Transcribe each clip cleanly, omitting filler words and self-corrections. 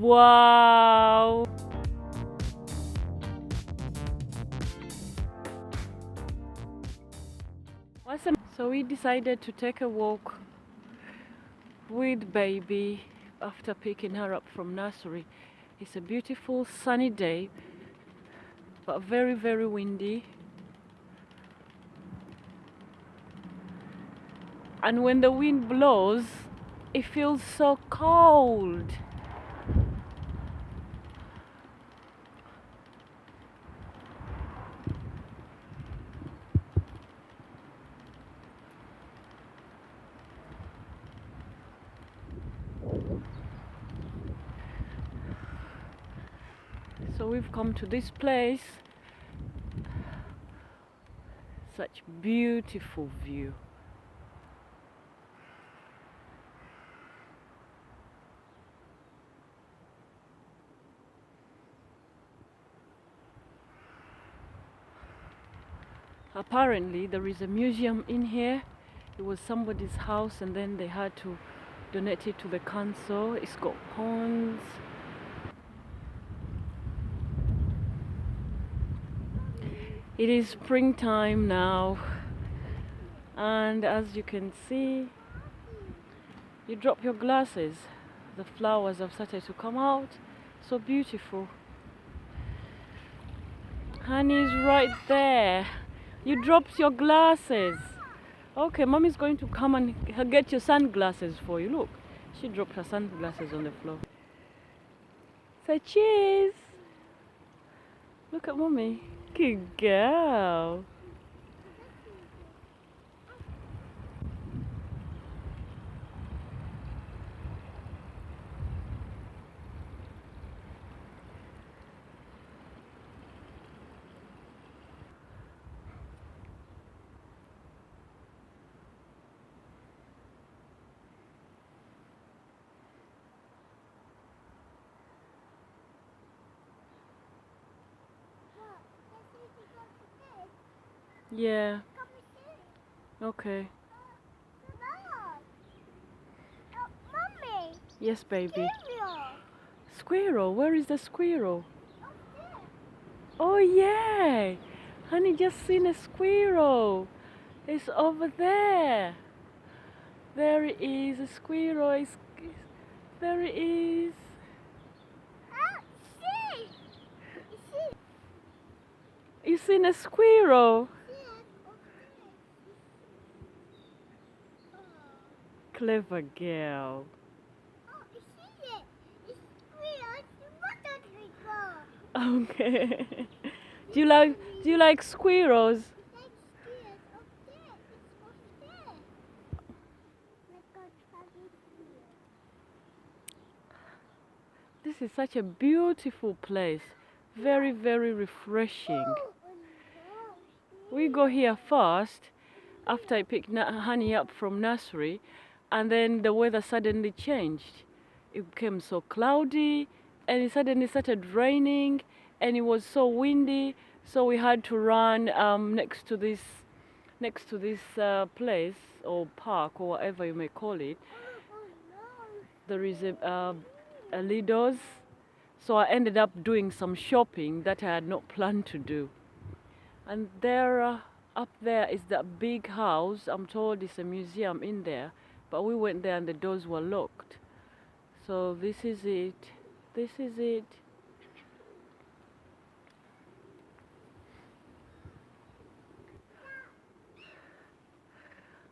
Wow. So we decided to take a walk with baby after picking her up from nursery. It's a beautiful sunny day, but very, very windy. And when the wind blows, it feels so cold. So we've come to this place. Such beautiful view. Apparently there is a museum in here. It was somebody's house and then they had to donate it to the council. It's got ponds. It is springtime now, and as you can see, you drop your glasses. The flowers have started to come out. So beautiful. Honey's right there. You dropped your glasses. Okay, mommy's going to come and get your sunglasses for you. Look, she dropped her sunglasses on the floor. Say cheese. Look at mommy. Good girl. Yeah. Okay. Mommy, Yes, baby. squirrel. Squirrel? Where is the squirrel? Oh, yeah. Honey just seen a squirrel. It's over there. There it is. A squirrel. There it is. Ah, see. See. You seen a squirrel? Clever girl. Oh, see it. It's squirrel. What does it go? Okay. Do you like squirrels? Like squirrels up there. It's up there. Like a tiny squirrel. This is such a beautiful place. Very, very refreshing. Oh, no. We go here first after I picked Honey up from nursery, and then the weather suddenly changed. It became so cloudy, and it suddenly started raining, and it was so windy. So we had to run next to this place or park or whatever you may call it. Oh, no. There is a Lidl's. So I ended up doing some shopping that I had not planned to do. And there, up there is that big house. I'm told it's a museum in there, but we went there and the doors were locked. So this is it. This is it.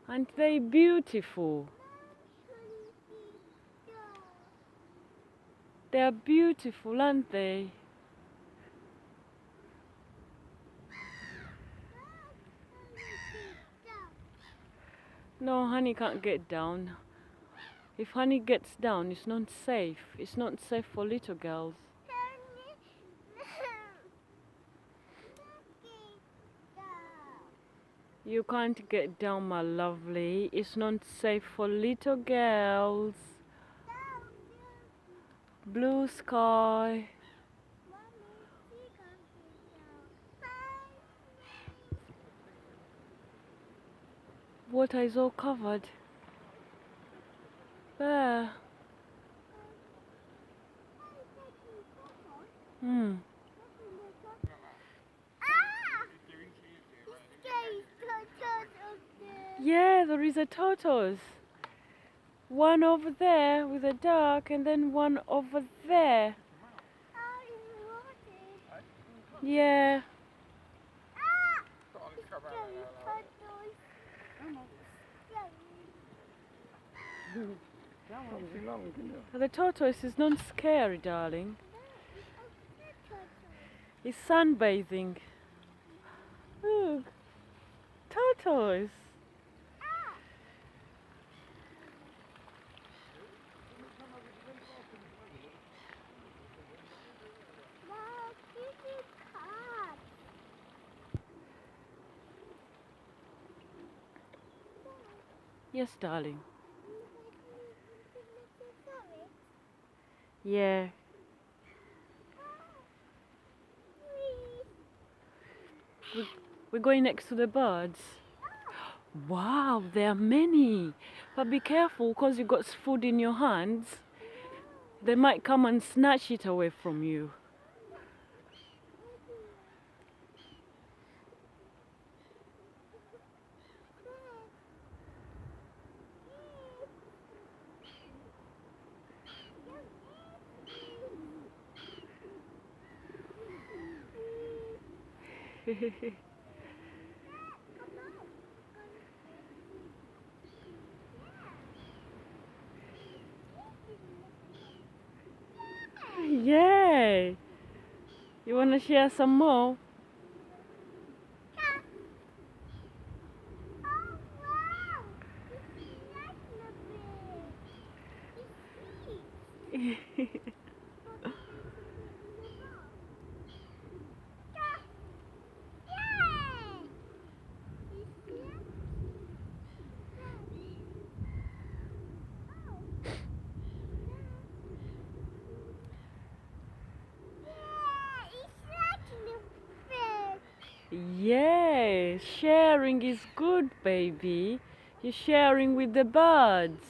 Aren't they beautiful? They are beautiful, aren't they? No, Honey can't get down. If Honey gets down, it's not safe. It's not safe for little girls. You can't get down, my lovely. It's not safe for little girls. Blue sky. Water is all covered. There. Hmm. Ah! It's scary turtles up there. Yeah, there is a tortoise. One over there with a duck, and then one over there. Oh, it's water. Yeah. Ah! It's scary turtles. Scary. The tortoise is not scary, darling. No, it's a turtle. He's sunbathing. Look, tortoise. Ah! Wow, this is hot. Yes, darling. Sorry. Yeah. We're going next to the birds. Wow, there are many. But be careful, because you got food in your hands. They might come and snatch it away from you. Yay! You want to share some more? Oh wow! It's like It's sweet. Yeah! Yeah, sharing is good, baby. You're sharing with the birds.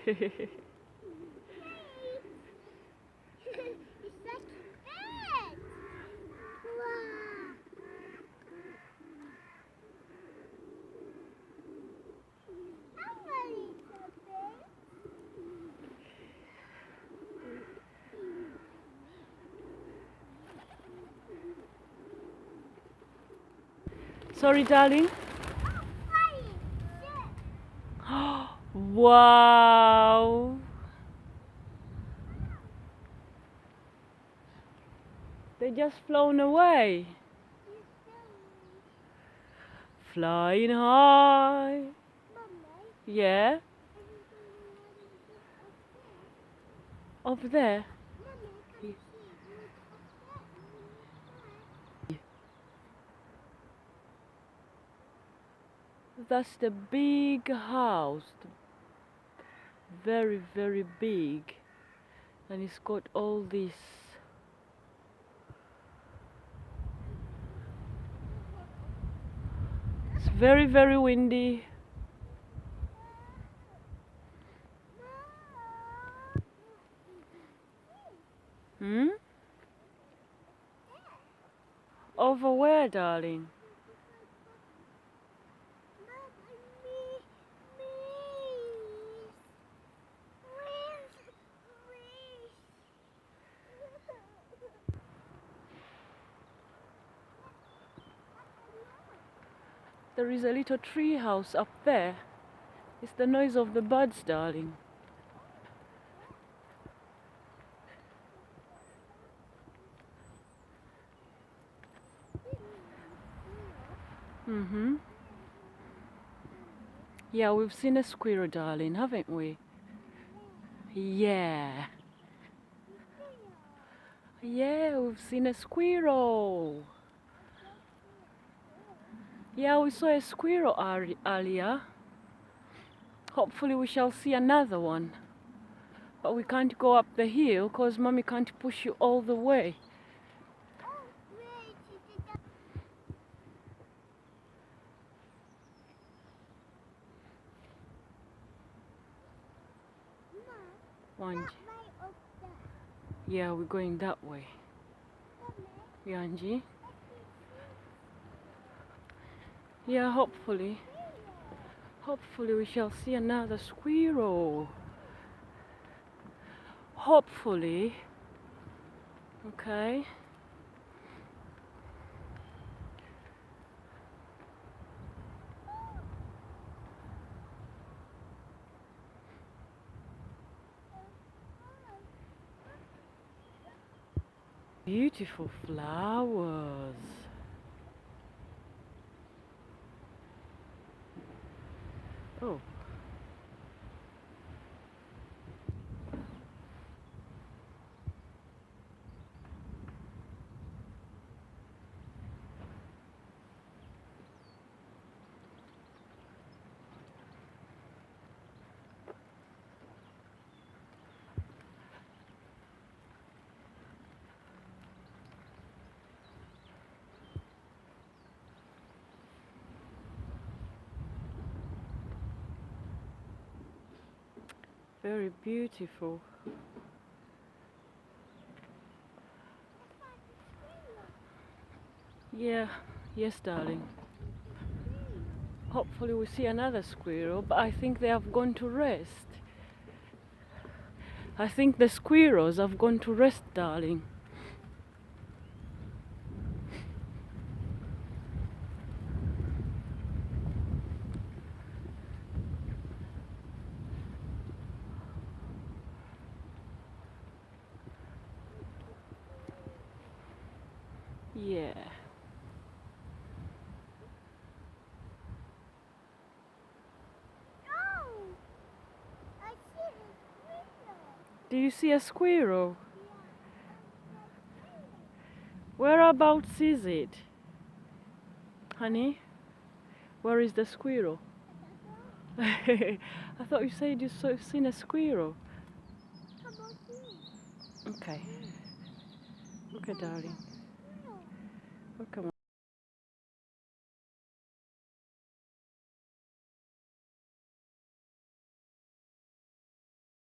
It's like bed. Wow. How many is a bed? Sorry, darling. Oh, fire. Wow. They just flown away. Flying high. Yeah, over there. That's the big house. Very, very big. And it's got all this. It's very, very windy. Hmm? Over where, darling? There is a little tree house up there. It's the noise of the birds, darling. Mm-hmm. Yeah, we've seen a squirrel, darling, haven't we? Yeah. Yeah, we've seen a squirrel. Yeah, we saw a squirrel earlier. Hopefully we shall see another one. But we can't go up the hill because Mommy can't push you all the way. Oh, wait, she did that. Ma, Wanji. that way up there. Yeah, we're going that way. Mommy, Yanji. let me Yeah, hopefully. see. Hopefully we shall see another squirrel. Hopefully. Okay. Beautiful flowers. Oh. Very beautiful. Yeah, yes, darling. Hopefully we see another squirrel, but I think they have gone to rest. I think the squirrels have gone to rest, darling. Yeah. Oh, I see a squirrel. Do you see a squirrel? Yeah, Whereabouts is it? Honey? Where is the squirrel? I thought you said you seen a squirrel. how about you? Okay. Okay, darling. Okay.